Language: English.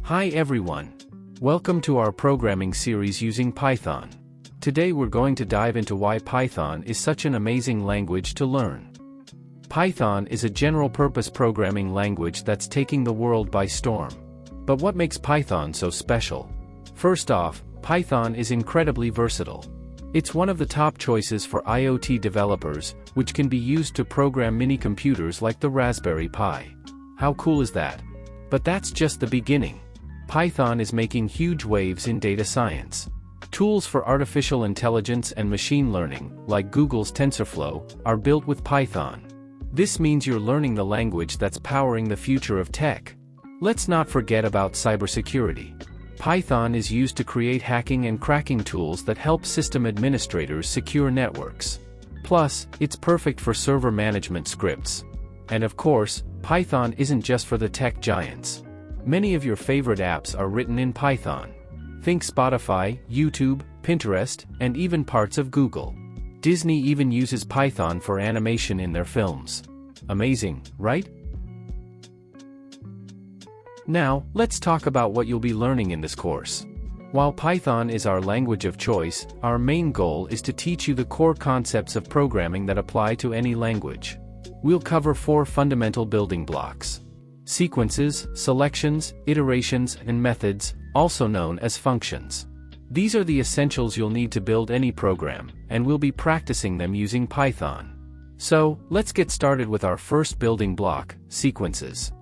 Hi everyone. Welcome to our programming series using Python. Today we're going to dive into why Python is such an amazing language to learn. Python is a general-purpose programming language that's taking the world by storm. But what makes Python so special? First off, Python is incredibly versatile. It's one of the top choices for IoT developers, which can be used to program mini-computers like the Raspberry Pi. How cool is that? But that's just the beginning. Python is making huge waves in data science. Tools for artificial intelligence and machine learning, like Google's TensorFlow, are built with Python. This means you're learning the language that's powering the future of tech. Let's not forget about cybersecurity. Python is used to create hacking and cracking tools that help system administrators secure networks. Plus, it's perfect for server management scripts. And of course, Python isn't just for the tech giants. Many of your favorite apps are written in Python. Think Spotify, YouTube, Pinterest, and even parts of Google. Disney even uses Python for animation in their films. Amazing, right? Now, let's talk about what you'll be learning in this course. While Python is our language of choice, our main goal is to teach you the core concepts of programming that apply to any language. We'll cover 4 fundamental building blocks: sequences, selections, iterations, and methods, also known as functions. These are the essentials you'll need to build any program, and we'll be practicing them using Python. So, let's get started with our first building block, sequences.